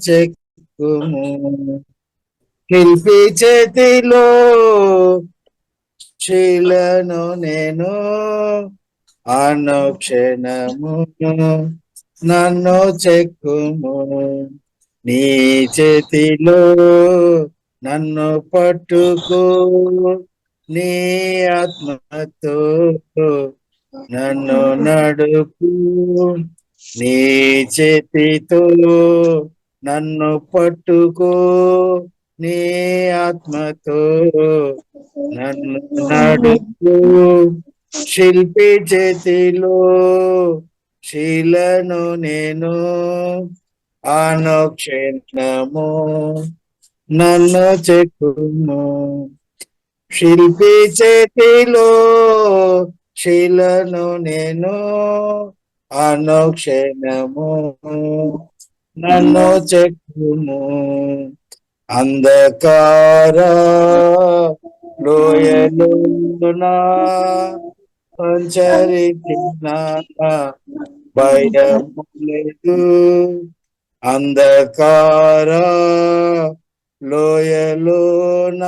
చెక్కుము శిల్పి చేతిలో శీలను నేను అనుక్షణము నన్ను చెక్కుము నీ చేతిలో నన్ను పట్టుకో నీ ఆత్మతో నన్ను నడుపు నీ చేతితో నన్ను పట్టుకో నీ ఆత్మతో నన్ను నడుపు శిల్పి చేతిలో శీలను నేను అనుక్షణము నన్ను చెక్కుము శిల్పి చేతిలో శీలను నేను అనుక్షణము నన్ను చెక్కుము అంధకార లోయలోన సంచరించిన భయము లేదు అంధకార లోయలోన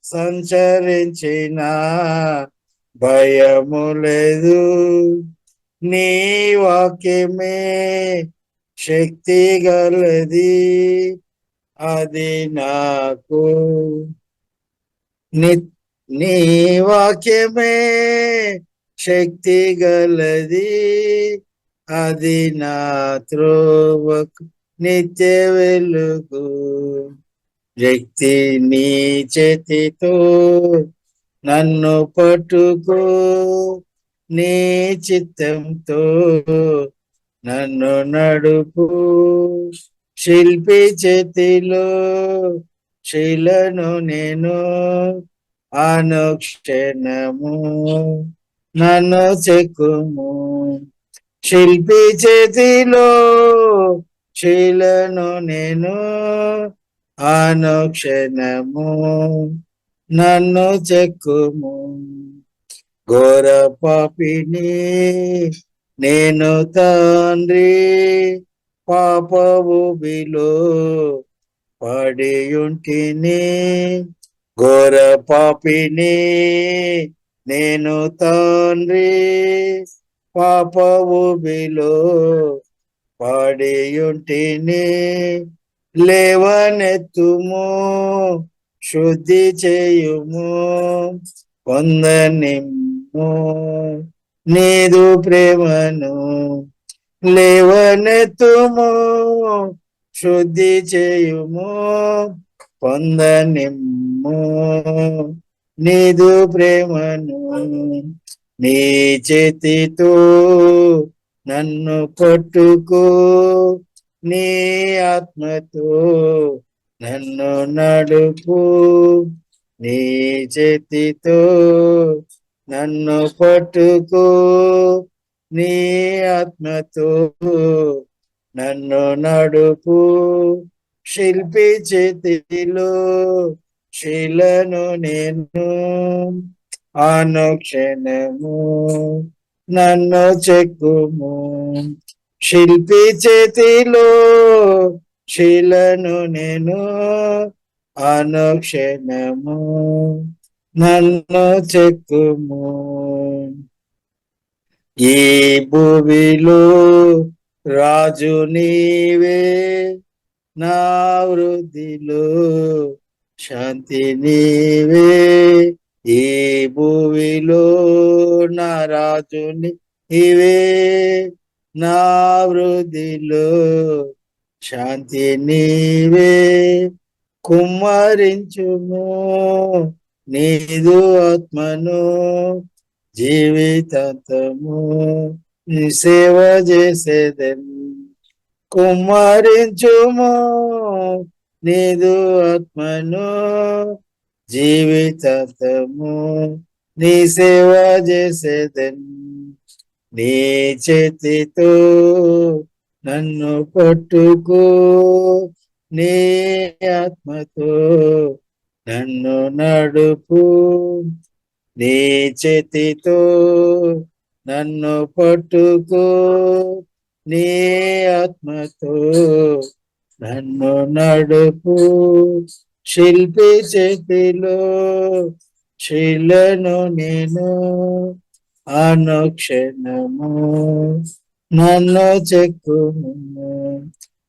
సంచరించిన భయము లేదు నీ వాక్యమే శక్తి గలది అది నాకు నీ వాక్యమే శక్తి గలది అది నా త్రోవకు నిత్య వెలుగు శక్తి నీ చేతితో నన్ను పట్టుకో నీ చిత్తంతో నన్ను నడుపు శిల్పి చేతిలో శీలను నేను అనుక్షణము నన్ను చెక్కుము శిల్పి చేతిలో శీలను నేను అనుక్షణము నన్ను చెక్కుము ఘోర పాపిని నేను తండ్రి పాపవు బిలో పడియుంటిని ఘోర పాపిని నేను తండ్రి పాపవు బిలో పడియుంటిని లేవనెత్తుము శుద్ధి చేయుము పొందనిమ్ము నీదు ప్రేమను లేవనెత్తుము శుద్ధి చేయుము పొందనిమ్ము నీదు ప్రేమను నీ చేతితో నన్ను పట్టుకో నీ ఆత్మతో నన్ను నడుపు నీ చేతితో నన్ను పట్టుకో నీ ఆత్మతో నన్ను నడుపు శిల్పి చేతిలో శీలను నేను అనుక్షణము నన్ను చెక్కుము శిల్పి చేతిలో శీలను నేను అనుక్షణము నన్ను చెక్కుము ఈ భూమిలో రాజు నీవే నా వృద్ధిలో శాంతి నీవే ఈ భూమిలో నా రాజు నీవే నా వృద్ధిలో శాంతి నీవే కుమ్మరించుము నీదు ఆత్మను జీవితాంతము నీ సేవ చేసేదన్ కుమ్మరించుము నీదు ఆత్మను జీవితాంతము నీ సేవ చేసేదన్ నీ చేతితో నన్ను పట్టుకో నీ ఆత్మతో నన్ను నడుపు నీ చేతితో నన్ను పట్టుకో నీ ఆత్మతో నన్ను నడుపు శిల్పి చేతిలో శిలను నేను అనుక్షణము నన్ను చెక్కుము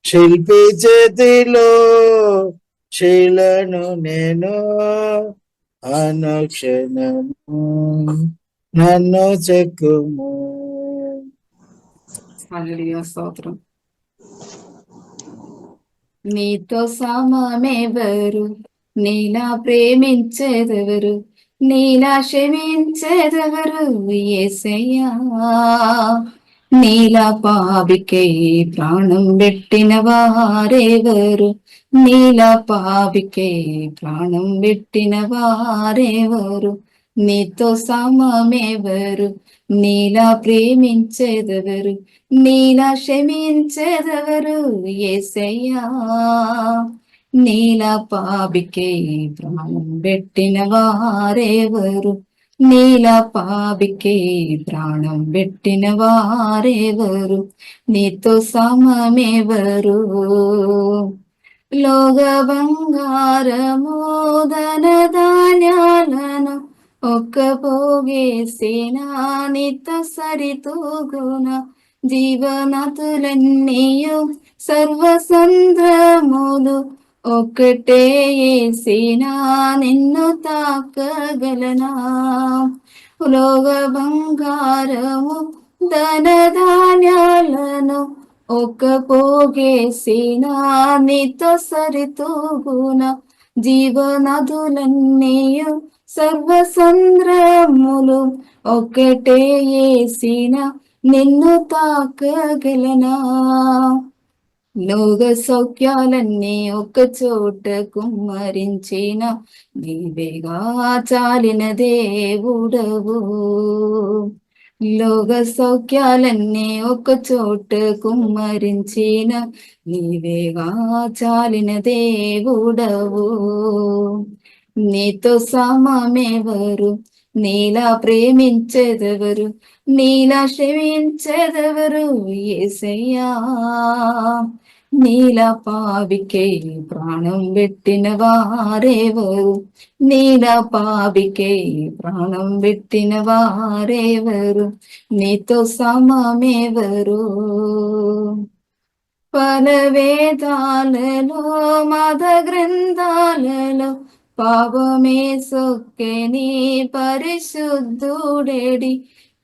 శిల్పి చేతిలో శిలను నేను అనుక్షణము నన్ను చెక్కుము. హల్లెలూయా, స్తోత్రం. నీతో సమమెవరు, నీలా ప్రేమించేదెవరు, నీలా క్షమించేదెవరు యేసయ్యా. నీలా పాపికై ప్రాణం పెట్టిన వారెవరు, నీలా పాపికై ప్రాణం పెట్టిన వారెవరు, నీతో సమమెవరు, నీలా ప్రేమించేదెవరు, నీలా క్షమించేదెవరు యేసయ్యా. నీలా పాపికై ప్రాణం పెట్టిన వారెవరు, నీలా పాపికై ప్రాణం పెట్టిన వారెవరు, నీతో సమమెవరు. లోక బంగారము ధన ధాన్యాలను ఒక్క పోగేసిన నిత సరితూగున జీవనతులన్నీయు సర్వసంద్రములు ఒక్కటే ఏసినా నిన్ను తాకగలనా. లోక బంగారము ధన ధాన్యాలను ఒక్క పోగేసిన నీతో సరితూగున జీవనదులన్నీయు సర్వసంద్రములు ఒక్కటే ఏసిన నిన్ను తాకగలనా. లోక సౌఖ్యాలన్నీ ఒక చోట కుమ్మరించిన నీవేగా చాలిన దేవుడవు. లోక సౌఖ్యాలన్నీ ఒక చోట కుమ్మరించిన నీవేగా చాలిన దేవుడవు. నీతో సమమెవరు, నీలా ప్రేమించేదెవరు, నీలా క్షమించేదెవరు యేసయ్యా. నీలా పాపికై ప్రాణం పెట్టిన వారెవరు, నీలా పాపికై ప్రాణం పెట్టిన వారెవరు, నీతో సమమెవరు. పలవేదాలలో మత గ్రంథాలలో పాపమే సొక్కెని పరిశుద్ధుడేడి,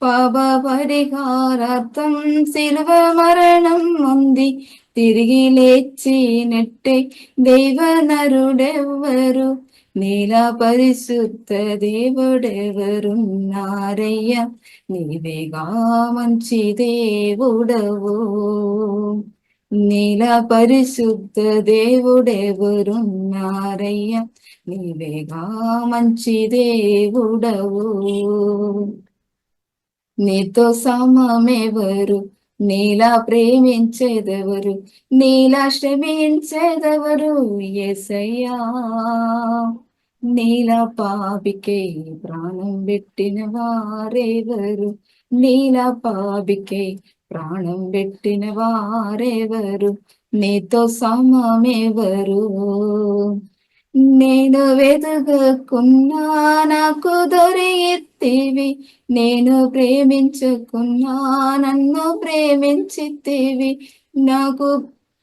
పాప పరిహారార్థం శిలువ మరణం ఉంది, తిరిగి లేచినట్టే దైవనరుడెవ్వరు, నీలా పరిశుద్ధ దేవుడెవరున్నారయ్యా. నీవేగా మంచి దేవుడవు, నీలా పరిశుద్ధ దేవుడెవరున్నారయ్యా. నీవేగా మంచి దేవుడవు. నీతో సమమెవరు, నీలా ప్రేమించేదెవరు, నీలా క్షమించేదెవరు యేసయ్యా. నీలా పాపికై ప్రాణం పెట్టిన వారెవరు, నీలా పాపికై ప్రాణం పెట్టిన వారెవరు, నీతో సమమెవరు. నేను వెతకకున్నా నాకు దొరికితివి, నేను ప్రేమించకున్నా నన్ను ప్రేమించితివి, నాకు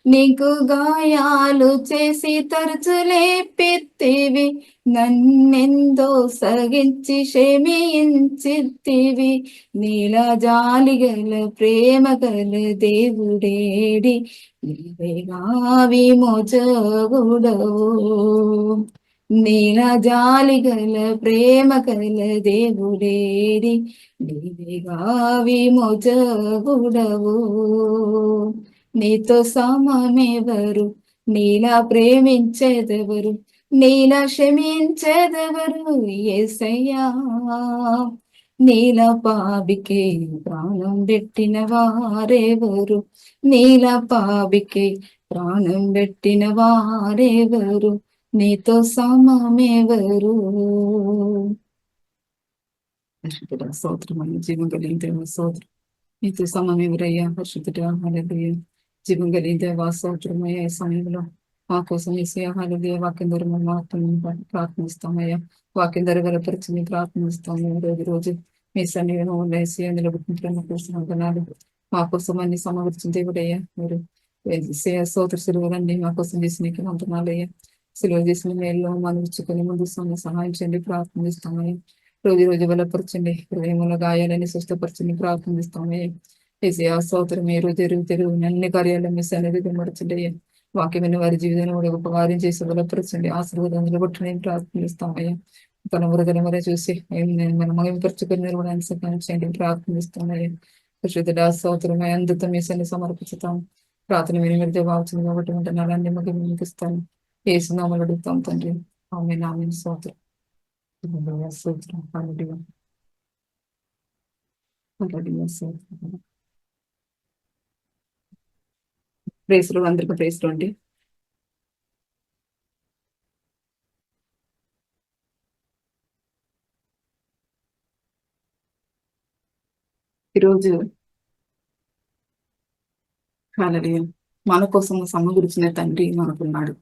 నీకు గాయాలు చేసి తరచు లేపితివి, నన్నెందో సగించి క్షమించితివి, నీలా జాలిగల ప్రేమ గల దేవుడేడి, నీవేగా విమోచకుడవు. నీలా జాలిగల ప్రేమ గల దేవుడేడి, నీవేగా విమోచకుడవు. నీతో సమమెవరు, నీలా ప్రేమించేదెవరు, నీలా క్షమించేదెవరు యేసయ్యా. నీలా పాపికై ప్రాణం పెట్టిన వారెవరు, నీలా పాపికై ప్రాణం పెట్టిన వారెవరు, నీతో సమమెవరు. పరిశుద్ధుడా స్తోత్రమయ్య, జీవం కలిగిన దేవా స్తోత్రం. నీతో సమమెవరయ్యా పరిశుద్ధుడా. హల్లెలూయా. జీవం కలిగిన దేవా స్తోత్రమయ్యా. ఈ సమయంలో మా కోసం ఏసయ్య వాక్యం ద్వారా మేము మాత్రం ప్రార్థిస్తామయ్యా. వాక్యం ద్వారా బలపరిచి ప్రార్థిస్తాము. రోజు మీ సన్నిధిలో ఉన్న ఏసయ్య నిలబెట్టిన కోసం వందనాలు. మా కోసం అన్ని సమకూర్చిన దేవుడయ్యా. మీరు ఏసయ్య స్తోత్ర సిలువలన్నీ మా కోసం చేసిన నీకు వందనాలయ్యా. సిలువ చేసిన మేల్లో మనవిచ్చుకొని ముందు సహాయం చేయండి ప్రార్థిస్తామయ్యా. రోజు బలపరచండి. హృదయముల గాయాలని స్వస్థపరచండి ప్రార్థిస్తామయ్యా. ఏసయ్య స్తోత్రం. మీరు తెరువు అన్ని కార్యాలను మీ సన్నిధికి మరచండి. వాక్యమైన వారి జీవితంలో కూడా గొప్ప కార్యం చేసి బలపరచండి. ఆశీర్వాదం నిలబెట్టని ప్రార్థిస్తామయ్యా. తన మృగలమరే చూసి మనం మహిమపరచుకొని కూడా సహాయం చేయండి ప్రార్థిస్తామయ్యా. పరిశుద్ధుడా స్తోత్రమై అందుతో మీ సన్ని సమర్పిస్తాం. ప్రార్థన మీరు జవాబుతుంది కాబట్టి ఉంటున్నారని మగి వినిపిస్తాను. ఏసునామలు అడుగుతాం తండ్రి. ఆమేన్ ఆమేన్. స్తోత్రం స్తోత్రం. హల్లెలూయా హల్లెలూయా. స్తోత్రం. ప్రేసులు అందరికీ ప్రేసులు అండి. ఈరోజు హల్లెలూయా మన కోసం సమకూర్చిన తండ్రి మనకున్నాడు.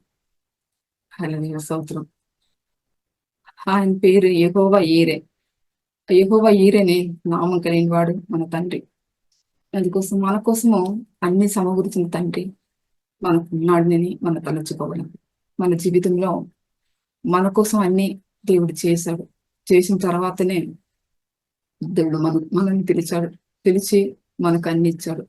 హల్లెలూయా స్తోత్రం. ఆయన పేరు యెహోవా ఈరే. యెహోవా ఈరేని నామం కలిగిన వాడు మన తండ్రి. అందుకోసం మన కోసము అన్ని సమకూర్చిన తండ్రి మనకున్నాడని మనం తలచుకోవాలి. మన జీవితంలో మన కోసం అన్ని దేవుడు చేశాడు. చేసిన తర్వాతనే దేవుడు మనల్ని పిలిచి మనకు అన్ని ఇచ్చాడు.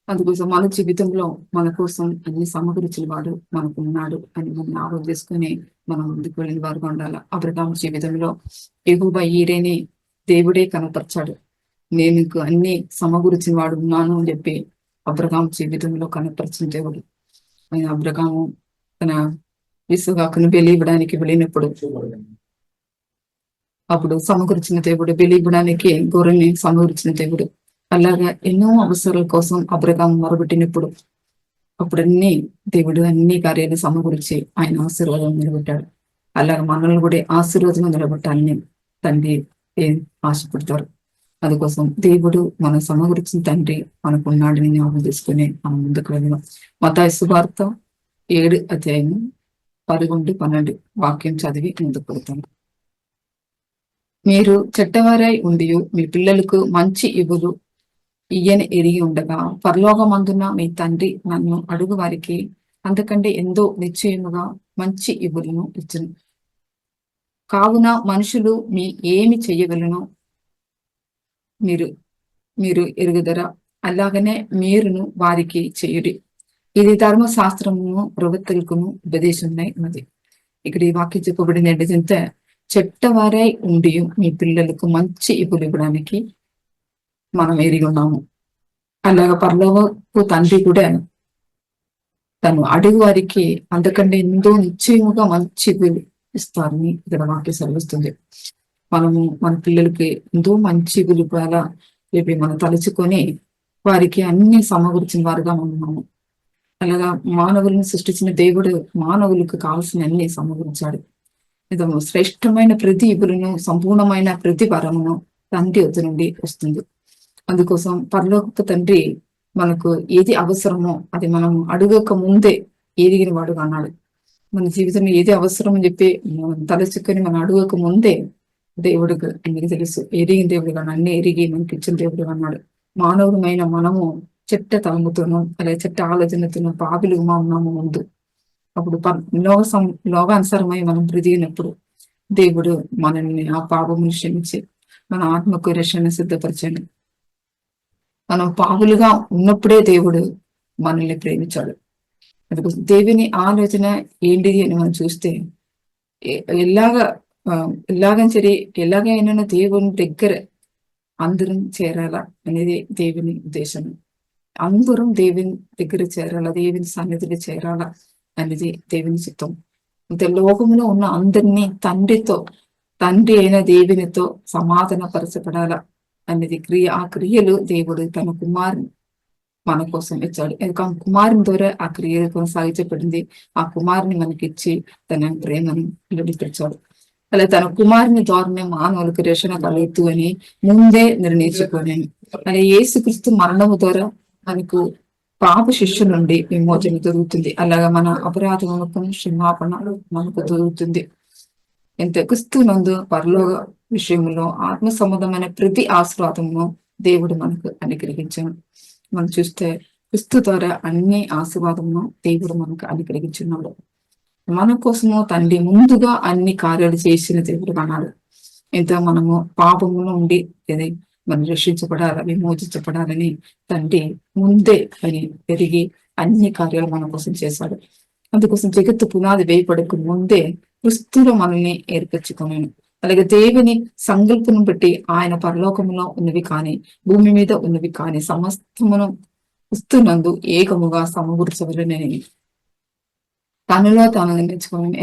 అందుకోసం మన జీవితంలో మన కోసం అన్ని సమకూర్చిన వాడు మనకున్నాడు అని మనం ఆలోచన చేసుకుని మనం ముందుకు వెళ్ళిన వారుగా ఉండాలి. అబ్రహాము జీవితంలో యెహోవా ఈరేని దేవుడే కనపరిచాడు. నేను నీకు అన్ని సమకూర్చిన వాడు ఉన్నాను అని చెప్పి అబ్రహాము జీవితంలో కనపరిచిన దేవుడు. ఆయన అబ్రహాము తన ఇస్సాకును బలి ఇవ్వడానికి వెళ్ళినప్పుడు అప్పుడు సమకూర్చిన దేవుడు, బలి ఇవ్వడానికి గొర్రెని సమకూర్చిన దేవుడు. అలాగా ఎన్నో అవసరాల కోసం అబ్రహాము మొరబెట్టినప్పుడు అప్పుడన్నీ దేవుడు అన్ని కార్యాలు సమకూర్చి ఆయన ఆశీర్వాదం నిలబెట్టాడు. అలాగే మనల్ని కూడా ఆశీర్వాదం నిలబెట్టాలని తండ్రి ఆశపడతారు. అందుకోసం దేవుడు మనం సమకూర్చిన తండ్రి మనకున్నాడని జ్ఞాపకం తీసుకుని మనం ముందుకు వెళ్ళాం. మత్తయి సువార్త 7 అధ్యాయం 11-12 వాక్యం చదివి ముందుకు వెళ్తాను. మీరు చెట్టవారై ఉండి మీ పిల్లలకు మంచి ఇవులు ఇయ్యని ఎరిగి ఉండగా పరలోకమందున మీ తండ్రి నన్ను అడుగు వారికి అంతకంటే ఎంతో నిశ్చయముగా మంచి ఇవులను ఇచ్చును. కావున మనుషులు మీ ఏమి చెయ్యగలను మీరు ఎరుగుదరా. అలాగనే మీరును వారికి చేయుడి. ఇది ధర్మశాస్త్రమును ప్రవక్తలకును ఉపదేశమై ఉన్నది. ఇక్కడ ఈ వాక్యం చెప్పబడిన ఏంటంటే చెట్టవారై ఉండి మీ పిల్లలకు మంచి ఇవులు ఇవ్వడానికి మనం ఎరిగి ఉన్నాము. అలాగా పరలోకపు తండ్రి కూడా తను అడుగు వారికి అంతకంటే ఎంతో నిశ్చయముగా మంచి ఇవులు ఇస్తారని ఇక్కడ వాక్యం సెలవిస్తుంది. మనము మన పిల్లలకి ఎంతో మంచి ఇవులు ఇవ్వాలా చెప్పి మనం తలుచుకొని వారికి అన్ని సమకూర్చిన వారుగా ఉన్నాము. అలాగా మానవులను సృష్టించిన దేవుడు మానవులకు కావాల్సిన అన్ని సమకూర్చాడు. శ్రేష్టమైన ప్రతి ఇవులను సంపూర్ణమైన ప్రతి వరమును తండ్రి వద్ద నుండి వస్తుంది. అందుకోసం పరలోకపు తండ్రి మనకు ఏది అవసరమో అది మనం అడగక ముందే ఎరిగిన వాడుగా అన్నాడు. మన జీవితంలో ఏది అవసరం అని చెప్పి మనం తలచుకొని మనం అడగక ముందే దేవుడికి అన్నికి తెలుసు. ఎరిగిన దేవుడుగా అన్ని ఎరిగి మనకి ఇచ్చిన దేవుడుగా అన్నాడు. మానవుడమైన మనము చెట్ట తలముతోనూ అలాగే చెట్ట ఆలోచనతోనూ పాపిలుగా ఉన్నాము ముందు. అప్పుడు లోకానుసారమై మనం బ్రతికినప్పుడు దేవుడు మనల్ని ఆ పాపమును క్షమించి మన ఆత్మకు రక్షణ సిద్ధపరచండి. మనం పాపులుగా ఉన్నప్పుడే దేవుడు మనల్ని ప్రేమించాడు. అందుకోసం దేవుని ఆలోచన ఏంటిది అని మనం చూస్తే ఎలాగని సరే ఎలాగైనా దేవుని దగ్గర అందరం చేరాలా అనేది దేవుని ఉద్దేశం. అందరం దేవుని దగ్గర చేరాలా, దేవుని సన్నిధిలో చేరాలా అనేది దేవుని చిత్తం. అంటే లోకంలో ఉన్న అందరినీ తండ్రి అయిన దేవునితో సమాధాన పరచబడాలా అనేది ఆ క్రియలు దేవుడు తన కుమారుని మన కోసం ఇచ్చాడు. కుమారుని ద్వారా ఆ క్రియ కొనసాగించబడింది. ఆ కుమారుని మనకిచ్చి తన ప్రేమను నిలబెట్టించాడు. అలా తన కుమారుని ద్వారానే మానవులకు రక్షణ కలుగుతూ అని ముందే నిర్ణయించుకోలేను. అలా యేసుక్రీస్తు మరణము ద్వారా మనకు పాప శిక్ష నుండి విమోచన దొరుకుతుంది. అలాగా మన అపరాధములకు క్షమాపణ మనకు దొరుకుతుంది. ఎంత క్రీస్తునందు పరలోక విషయంలో ఆత్మ సంబంధమైన ప్రతి ఆశీర్వాదమును దేవుడు మనకు అనుగ్రహించాను. మనం చూస్తే క్రీస్తు ద్వారా అన్ని ఆశీర్వాదమును దేవుడు మనకు అనుగ్రహించున్నాడు. మన కోసము తండ్రి ముందుగా అన్ని కార్యాలు చేసిన దేవుడు అన్నాడు. ఎంత మనము పాపము నుండి మనం రక్షించబడాలి, విమోచించబడాలని తండ్రి ముందే అని పెరిగి అన్ని కార్యాలు మన కోసం చేశాడు. అందుకోసం జగత్తు పునాది వేయబడక ముందే క్రీస్తులో మనల్ని ఏర్పరచుకున్నాను. అలాగే దేవుని సంకల్పం బట్టి ఆయన పరలోకములో ఉన్నవి కానీ భూమి మీద ఉన్నవి కానీ సమస్తమును క్రీస్తునందు ఏకముగా సమకూర్చవలనని తనలో తాను నిర్ణయించుకోవాలని,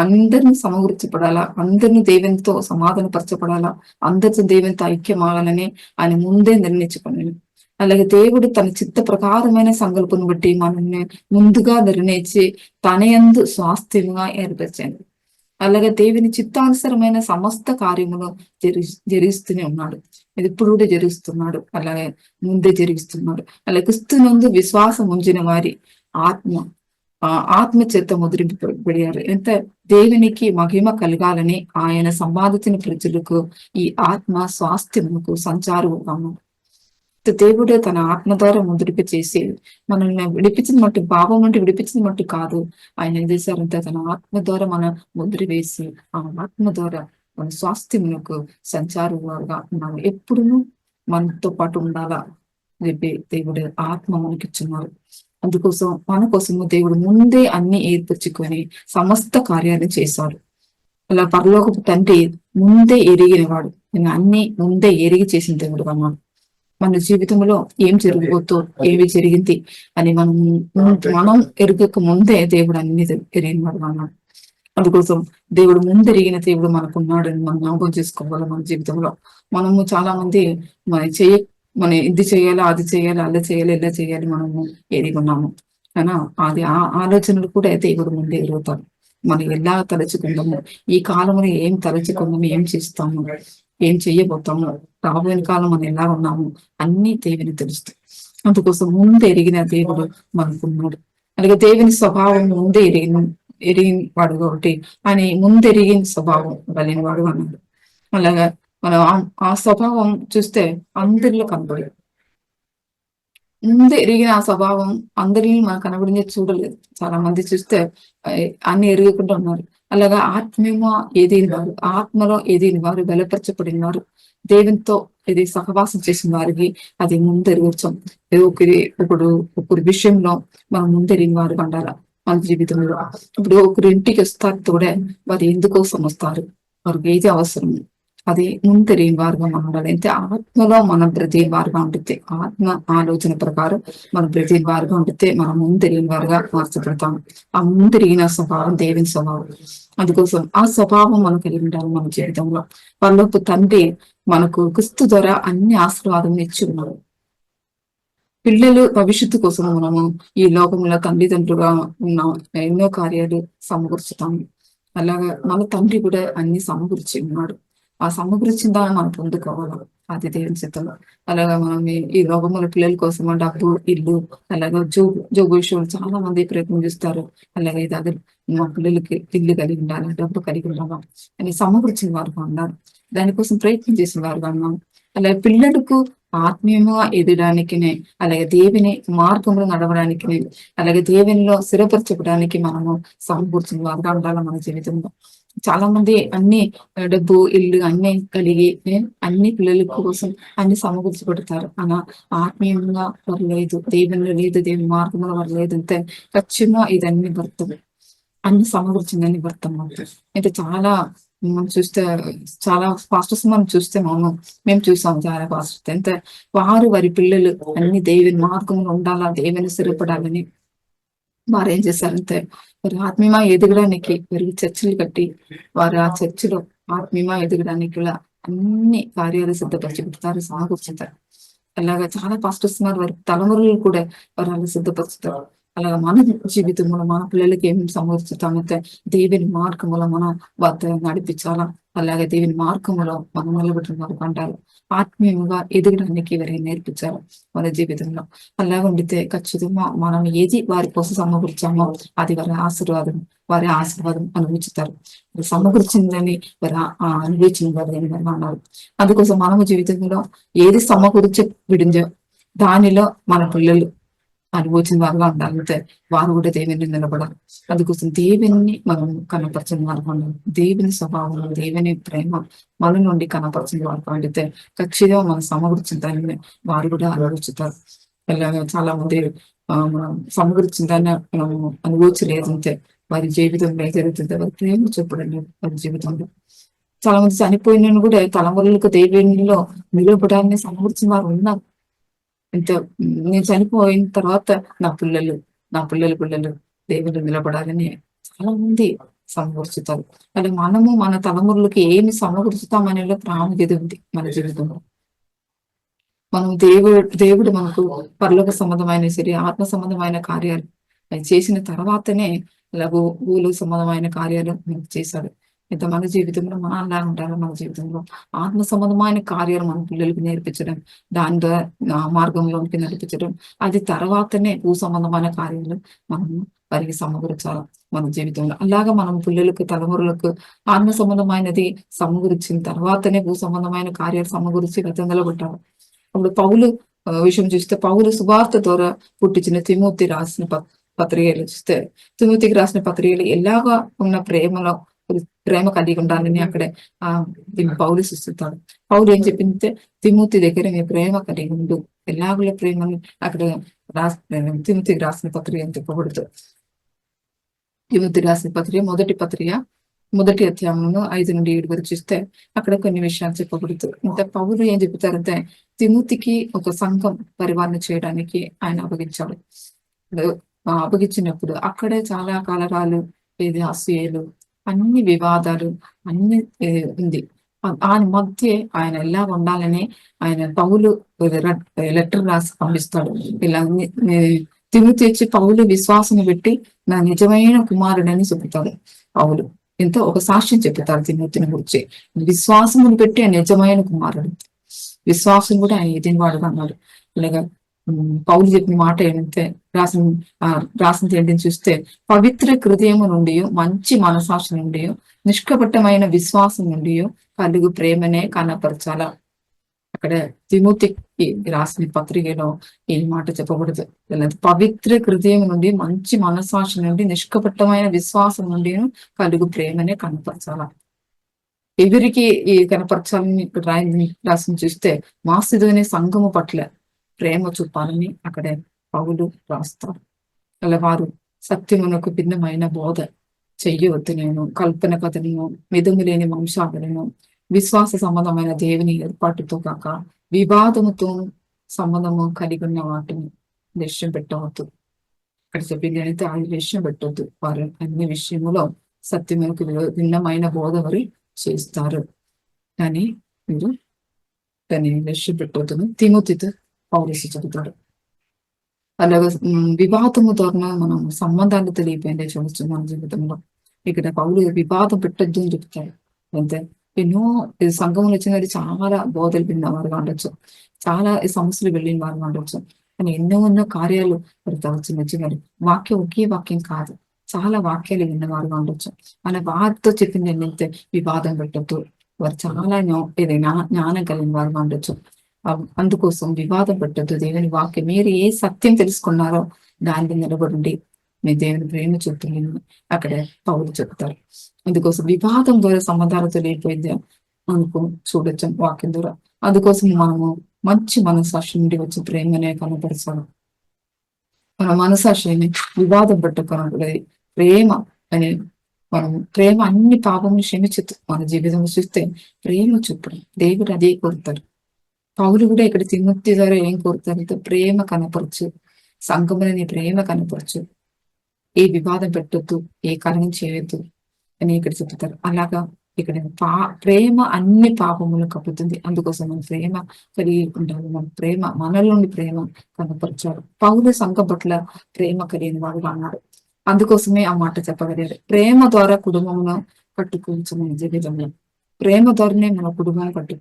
అందరిని సమకూర్చబడాలా, అందరిని దేవునితో సమాధానపరచబడాలా, అందరితో దేవునితో ఐక్యమాగాలని ఆయన ముందే నిర్ణయించుకున్నాను. అలాగే దేవుడు తన చిత్త ప్రకారమైన సంకల్పం బట్టి మనల్ని ముందుగా నిర్ణయించి తన యందు స్వాస్థ్యముగా ఏర్పరిచాడు. అలాగే దేవుని చిత్తానుసరమైన సమస్త కార్యములు జరిగిస్తూనే ఉన్నాడు. ఇది ఇప్పుడు కూడా జరిగిస్తున్నాడు. అలాగే ముందే జరిగిస్తున్నాడు. అలాగే క్రీస్తునందు విశ్వాసం ఉంచిన వారి ఆత్మ చేత ముద్రింపబడారు. ఎంత దేవునికి మహిమ కలగాలని ఆయన సంపాదించిన ప్రజలకు ఈ ఆత్మ స్వాస్థ్యముకు సంచారము. దేవుడే తన ఆత్మ ద్వారా ముద్రిక చేసి మనల్ని విడిపించిన మట్టు, పాపం నుండి విడిపించిన మట్టు కాదు, ఆయన ఏం చేశారంటే తన ఆత్మ ద్వారా మన ముద్ర వేసి ఆ ఆత్మ ద్వారా మన స్వాస్థ్యములకు సంచారుగా ఉన్నాము. ఎప్పుడునూ మనతో పాటు ఉండాలా చెప్పి దేవుడు ఆత్మ మనకిచ్చున్నారు. అందుకోసం మన కోసము దేవుడు ముందే అన్ని ఏర్పరచుకొని సమస్త కార్యాలు చేశాడు. అలా పరలోకపు తండ్రి ముందే ఎరిగినవాడు. నేను అన్ని ముందే ఎరిగి చేసిన దేవుడు అన్నాడు. మన జీవితంలో ఏం జరగబోతో, ఏమి జరిగింది అని మనం ఎరగక ముందే దేవుడు అన్ని ఎరిగినవాడు అన్నాడు. అందుకోసం దేవుడు ముందెరిగిన దేవుడు మనకున్నాడని మనం జ్ఞాపకం చేసుకోవాలి. మన జీవితంలో మనము చాలా మంది మన ఇది చేయాలి, అది చేయాలి, అలా చేయాలి, ఇలా చేయాలి మనము ఎరిగి ఉన్నాము. కానీ అది ఆ ఆలోచనలు కూడా దేవుడు ముందే ఎరుగుతాడు. మనం ఎలా తలుచుకుందాము, ఈ కాలంలో ఏం తలుచుకుందాము, ఏం చేస్తాము, ఏం చెయ్యబోతాము, రాబోయే కాలం మనం ఎలా ఉన్నాము అన్ని దేవుని తెలుస్తాయి. అందుకోసం ముందు ఎరిగిన దేవుడు మనకున్నాడు. అలాగే దేవుని స్వభావం ముందే ఎరిగిన వాడు కాబట్టి ఆయన ముందెరిగిన స్వభావం కలిగిన వాడు అన్నాడు. అలాగా మనం ఆ స్వభావం చూస్తే అందరిలో కనబడదు. ముందు ఎరిగిన ఆ స్వభావం అందరినీ మనకు కనబడింది చూడలేదు. చాలా మంది చూస్తే అన్ని ఎరుగుకుంటూ ఉన్నారు. అలాగా ఆత్మీయంగా ఎదిగిన వారు, ఆత్మలో ఎదిగిన వారు, బలపరచబడిన వారు, దేవునితో ఇది సహవాసం చేసిన వారికి అది ముందెరగొచ్చాం. ఒకరి విషయంలో మనం ముందెరిగిన వారు ఉండాల మన జీవితంలో. ఇప్పుడు ఒకరి ఇంటికి వస్తారు తోడే వారు ఎందుకోసం వస్తారు, వారికి ఏది అవసరం, అది ముందెరిగిన వారుగా మనం ఉండాలి. అయితే ఆత్మలో మనం బ్రతికిన వారుగా ఉండితే, ఆత్మ ఆలోచన ప్రకారం మనం బ్రతికిన వారుగా ఉండితే మనం ముందెరిగిన వారుగా మార్చబడతాం. ఆ ముందెరిగిన స్వభావం దేవుని స్వభావం. అందుకోసం ఆ స్వభావం మనం కలిగి ఉండాలి మన జీవితంలో. వాళ్ళకు తండ్రి మనకు క్రీస్తు ద్వారా అన్ని ఆశీర్వాదం ఇచ్చి ఉన్నారు. పిల్లలు భవిష్యత్తు కోసం మనము ఈ లోకంలో తల్లిదండ్రులుగా ఉన్న ఎన్నో కార్యాలు సమకూర్చుతాము. అలాగా మన తండ్రి కూడా అన్ని సమకూర్చి ఉన్నాడు. ఆ సమకూర్చిన దాన్ని మనం పొందుకోవాలి. అది దేవుని చిత్తంలో. అలాగా మనం ఈ లోకంలో పిల్లల కోసం డబ్బు, ఇల్లు, అలాగా జోబు విషయంలో చాలా మంది ప్రయత్నం చేస్తారు. అలాగే ఇది మా పిల్లలకి ఇల్లు కలిగి ఉండాలి, డబ్బు కలిగి ఉండాలి అని సమకూర్చిన వారుగా ఉన్నారు. దానికోసం ప్రయత్నం చేసిన వారుగా ఉన్నాం. అలాగే పిల్లలకు ఆత్మీయంగా ఎదగడానికినే, అలాగే దేవుని మార్గంలో నడవడానికినే, అలాగే దేవునిలో స్థిరపరచడానికి మనము సమకూర్చిన వారుగా ఉండాలి మన జీవితంలో. చాలా మంది అన్ని డబ్బు, ఇల్లు అన్ని కలిగి అన్ని పిల్లల కోసం అన్ని సమకూర్చబడతారు. అలా ఆత్మీయంగా వారు లేదు, దేవునిలో లేదు, దేవుని మార్గంలో వారు లేదు. అంతే ఖచ్చితంగా ఇదన్నీ భర్తం, అన్ని సమకూర్చిందని భర్తం అవుతుంది. అయితే చాలా మనం చూస్తే చాలా పాస్టర్స్ మనం చూస్తే మేము చూసాం చాలా పాస్టర్స్. ఎంత వారి పిల్లలు అన్ని దేవుని మార్గంలో ఉండాలా, దేవుని స్థిరపడాలని వారు ఏం చేశారంటే వారు ఆత్మీయమా ఎదగడానికి వారికి చర్చిలు కట్టి వారు ఆ చర్చిలో ఆత్మీయమా ఎదగడానికి అన్ని కార్యాలు సిద్ధపరిచి పెడతారు, సమకూర్చుతారు. అలాగా చాలా పాస్టర్స్ ఉన్నారు. వారి తలమురలు కూడా వారు అలా సిద్ధపరుస్తారు. అలాగే మన జీవితంలో మన పిల్లలకి ఏం సమకూర్చుతామంటే దేవుని మార్గంలో మనం వారితో నడిపించాలా. అలాగే దేవుని మార్గంలో మనం నిలబెట్టిన వారికి అంటారు ఆత్మీయంగా ఎదగడానికి వారికి నేర్పించాలి మన జీవితంలో. అలా ఉండితే ఖచ్చితంగా మనం ఏది వారి కోసం సమకూర్చామో అది వారి ఆశీర్వాదం అనుభవించుతారు. సమకూర్చిందని వారు అనుభవించిన వారు అన్నారు. అందుకోసం మనము జీవితంలో ఏది సమకూర్చే విడిందో దానిలో మన పిల్లలు అనుభవించిన వారుగా ఉండాలి. అంతే వారు కూడా దేవుని నిలబడాలి. అందుకోసం దేవుని మనం కనపరచిన వారుగా ఉండాలి. దేవుని స్వభావం, దేవుని ప్రేమ మన నుండి కనపరచిన వారుగా ఉండితే ఖచ్చితంగా మనం సమకూర్చిన దాన్ని వారు కూడా అనుభవించుతారు. అలాగే చాలా మంది మనం సమకూర్చిన దాన్ని మనం అనుభవించలేదు. అంతే వారి జీవితంలో ఏం జరుగుతుందో వారి ప్రేమ చూపడండి. వారి జీవితంలో చాలా మంది చనిపోయిన కూడా తలములకు దేవునిలో నిలబడాలని సమకూర్చిన వారు ఉన్నారు. ఇంత నేను చనిపోయిన తర్వాత నా పిల్లలు దేవుడు నిలబడాలని చాలా మంది సమకూర్చుతారు. అంటే మనము మన తలమురులకి ఏమి సమకూర్చుతామనేలో ప్రాముఖ్యత ఉంది మన జీవితంలో. మనం దేవుడు మనకు పరలోక సంబంధమైన సరే ఆత్మ సంబంధమైన కార్యాలు చేసిన తర్వాతనే ఇలాగ భూలోక సంబంధమైన కార్యాలు మనకు చేశాడు. ఇంత మన జీవితంలో మన అలా ఉండాలి. మన జీవితంలో ఆత్మ సంబంధమైన కార్యాలు మన పిల్లలకి నేర్పించడం, దాని ద్వారా మార్గంలోనికి నడిపించడం, అది తర్వాతనే భూ సంబంధమైన కార్యాలు మనం వారికి సమకూర్చాలి మన జీవితంలో. అలాగా మనం పిల్లలకు తలమురులకు ఆత్మ సంబంధమైనది సమకూర్చిన తర్వాతనే భూ సంబంధమైన కార్యాలు సమకూర్చి గతంలో పెట్టాలి. అప్పుడు పౌలు విషయం చూస్తే పౌలు సువార్త ద్వారా పుట్టించిన తిమోతి రాసిన పత్రికలు చూస్తే తిమోతికి రాసిన పత్రికలు ఎలాగా ఉన్న ప్రేమ కలిగి ఉండాలని అక్కడే పౌలు సృష్టిస్తాడు. పౌలు ఏం చెప్పిందంటే తిమోతి దగ్గర మీ ప్రేమ కలిగి ఉండు. ఎలాగుల ప్రేమని అక్కడ తిమోతికి రాసిన పత్రిక అని చెప్పబడుతుంది. తిమోతి రాసిన పత్రిక మొదటి అధ్యాయంలో 5 నుండి 7 వరకు చూస్తే అక్కడ కొన్ని విషయాలు చెప్పబడుతుంది. ఇంకా పౌలు ఏం చెప్తారంటే తిమోతికి ఒక సంఘం పరిపాలన చేయడానికి ఆయన అప్పగించాడు. అప్పగించినప్పుడు అక్కడే చాలా కలరాలు, అసూయలు, అన్ని వివాదాలు అన్ని ఉంది. ఆయన మధ్య ఆయన ఎలా ఉండాలని ఆయన పౌలు లెటర్ రాసి పంపిస్తాడు. ఇలా తిమోతి వచ్చి పౌలు విశ్వాసం పెట్టి నా నిజమైన కుమారుడని చెబుతాడు. పౌలు ఎంతో ఒక సాక్ష్యం చెప్తారు తిమోతిని గురించి. విశ్వాసమును పెట్టి ఆయన నిజమైన కుమారుడు. విశ్వాసం కూడా ఆయన ఎదిన వాడుగా అన్నాడు. ఇలాగా పౌలు చెప్పిన మాట ఏంటంటే రాసిన ఏంటని చూస్తే పవిత్ర హృదయం నుండి, మంచి మనసాక్షి నుండి, నిష్కపటమైన విశ్వాసం నుండి కలుగు ప్రేమనే కనపరచాల. అక్కడ తిమోతికి రాసిన పత్రికలో ఈ మాట చెప్పబడదు. పవిత్ర హృదయం నుండి, మంచి మనసాక్షి నుండి, నిష్కపటమైన విశ్వాసం నుండి కలుగు ప్రేమనే కనపరచాల. ఎవరికి ఈ కనపరచాలని ఇక్కడ రాసిన చూస్తే మాసిదోని సంఘము పట్ల ప్రేమ చూపాలని అక్కడ పౌలు రాస్తారు. అలా వారు సత్యమునకు భిన్నమైన బోధ చెయ్యవద్దు, నేను కల్పన కథలను, మిదము లేని వంశాలను, విశ్వాస సంబంధమైన దేవుని ఏర్పాటుతో కాక వివాదముతో సంబంధము కలిగి ఉన్న వాటిని లక్ష్యం పెట్టవద్దు. అక్కడ చెప్పింది అయితే ఆ లక్ష్యం పెట్టవద్దు. వారు అన్ని విషయములో సత్యమునకు భిన్నమైన బోధ వారు చేస్తారు కానీ మీరు దాన్ని లక్ష్యం పెట్టవద్దు. తిమోతితో పౌలుసు చెబుతాడు. అలాగే వివాదము ద్వారా మనం సంబంధాలు తెలియపోయిందే చూడొచ్చు మన జీవితంలో. ఇక్కడ పౌలు వివాదం పెట్టద్దు అని చెప్తాడు. అంతే ఎన్నో సంఘంలో వచ్చినది చాలా బోధలు విన్న వారుగా ఉండొచ్చు, చాలా సమస్యలు వెళ్ళిన వారుగా ఉండొచ్చు. కానీ ఎన్నో కార్యాలు చిన్నది వాక్యం ఒకే వాక్యం కాదు, చాలా వాక్యాలు విన్నవారుగా ఉండొచ్చు. మన వారితో చెప్పింది ఏంటంటే వివాదం పెట్టద్దు. వారు చాలా ఏదైనా జ్ఞానం కలిగిన వారుగా ఉండొచ్చు. అందుకోసం వివాదం పెట్టద్దు. దేవుని వాక్యం మీరు ఏ సత్యం తెలుసుకున్నారో దాన్ని నిలబడండి. మీ దేవుని ప్రేమ చూపుతుంది అక్కడ పౌలు చెప్తారు. అందుకోసం వివాదం ద్వారా సంబంధాలు తెలియపోయింది అనుకో చూడొచ్చు వాక్యం ద్వారా. అందుకోసం మనము మంచి మనసాక్షి నుండి వచ్చే ప్రేమనే కనపరచాలి. మన మనసాక్షిని వివాదం పెట్టకూడదు. ప్రేమ అనే ప్రేమ అన్ని పాపంని క్షమించదు. మన జీవితంలో చూస్తే ప్రేమ చూపడం దేవుడు అదే కోరుతారు. పౌలు కూడా ఇక్కడ తిమోతి ద్వారా ఏం కోరుతారు? ప్రేమ కనపరచు, సంఘమున నీ ప్రేమ కనపరచు, ఏ వివాదం పెట్టొద్దు, ఏ కారణం చేయొద్దు అని ఇక్కడ చెప్తారు. అలాగా ఇక్కడ ప్రేమ అన్ని పాపములు కప్పుతుంది. అందుకోసం మన ప్రేమ కలిగి ఉండాలి. మన ప్రేమ మనలో నుండి ప్రేమ కనపరచాడు. పౌలు సంఘం పట్ల ప్రేమ కలిగిన వాడుగా అన్నాడు. అందుకోసమే ఆ మాట చెప్పగలిగాడు. ప్రేమ ద్వారా కుటుంబమును కట్టుకోవచ్చు. మన జీవితంలో ప్రేమ ద్వారానే మన కుటుంబాన్ని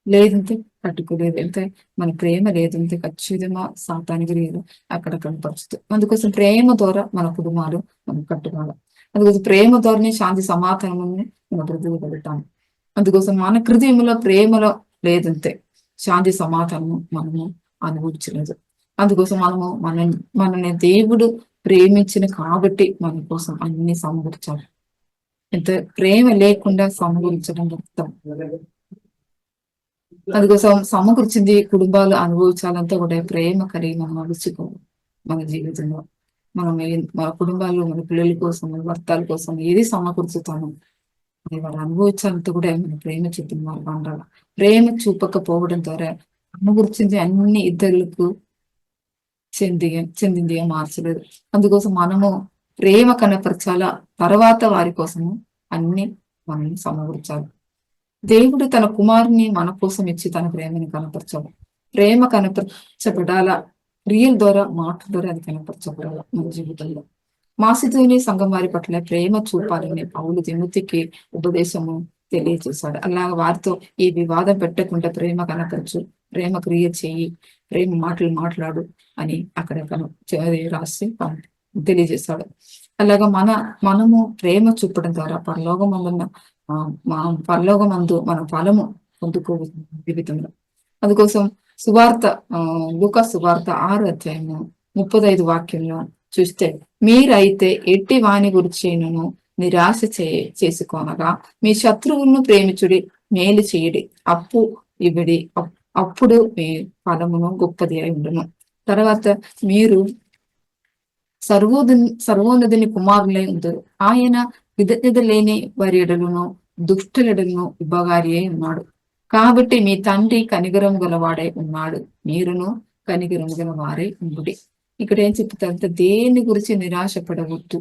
లేదంటే కట్టుకోలేదు. అంటే మన ప్రేమ లేదంటే ఖచ్చితంగా సాతానికి లేదు అక్కడ కనపరుస్తుంది. అందుకోసం ప్రేమ ద్వారా మన కుటుంబాలు మనం కట్టుకోవాలి. అందుకోసం ప్రేమ ద్వారానే శాంతి సమాధానం మన బ్రతుకుతాం. అందుకోసం మన హృదయంలో ప్రేమలో లేదంటే శాంతి సమాధానము మనము అనుభవించలేదు. అందుకోసం మనల్ని దేవుడు ప్రేమించిన కాబట్టి మన కోసం అన్ని సమకూర్చాలి. ఎంత ప్రేమ లేకుండా సమకూర్చడం అర్థం. అందుకోసం సమకూర్చింది కుటుంబాలు అనుభవించాలంతా కూడా ప్రేమ కలిగి మనం అలుచుకోవాలి. మన జీవితంలో మన కుటుంబాల్లో మన పిల్లల కోసం, మన భర్తల కోసం ఏది సమకూర్చుతాము అది వాళ్ళు అనుభవించాలంతా కూడా మన ప్రేమ చూపిన వాళ్ళు ఉండాలి. ప్రేమ చూపకపోవడం ద్వారా సమకూర్చింది అన్ని ఇద్దరులకు చెందిందిగా మార్చలేదు. అందుకోసం మనము ప్రేమ కనపరచాల, తర్వాత వారి కోసము అన్ని మనల్ని సమకూర్చాలి. దేవుడు తన కుమారుని మన కోసం ఇచ్చి తన ప్రేమని కనపరచాలి. ప్రేమ కనపరచబడాల, క్రియల ద్వారా, మాటల ద్వారా అది కనపరచబడాల మన జీవితంలో. మాసిదోని సంఘం వారి పట్ల ప్రేమ చూపాలని పౌలు తిమోతికి ఉపదేశము తెలియజేశాడు. అలాగ వారితో ఈ వివాదం పెట్టకుండా ప్రేమ కనపరచు, ప్రేమ క్రియ చేయి, ప్రేమ మాటలు మాట్లాడు అని అక్కడ రాసి తెలియజేశాడు. అలాగా మనము ప్రేమ చూపడం ద్వారా పరలోకమందు మన ఫలము పొందుకోవచ్చు జీవితంలో. అందుకోసం లూకా సువార్త 6 అధ్యాయము 35 వాక్యంలో చూస్తే, మీరైతే ఎట్టి వాని గురిచేను నిరాశ చేసుకోనగా మీ శత్రువులను ప్రేమించుడి, మేలు చేయుడి, అప్పు ఇవిడి, అప్పుడు మీ ఫలమును గొప్పది అయి ఉండును. తర్వాత మీరు సర్వోన్నతుని కుమారులై ఉంటారు. ఆయన విధత లేని వారి ఎడలను దుష్టులెడలను ఉపకారి అయి ఉన్నాడు. కాబట్టి మీ తండ్రి కనికరం గలవాడై ఉన్నాడు, మీరును కనికరం గల వారై ఉండుడి. ఇక్కడ ఏం చెప్తారంటే దేని గురించి నిరాశపడవద్దు.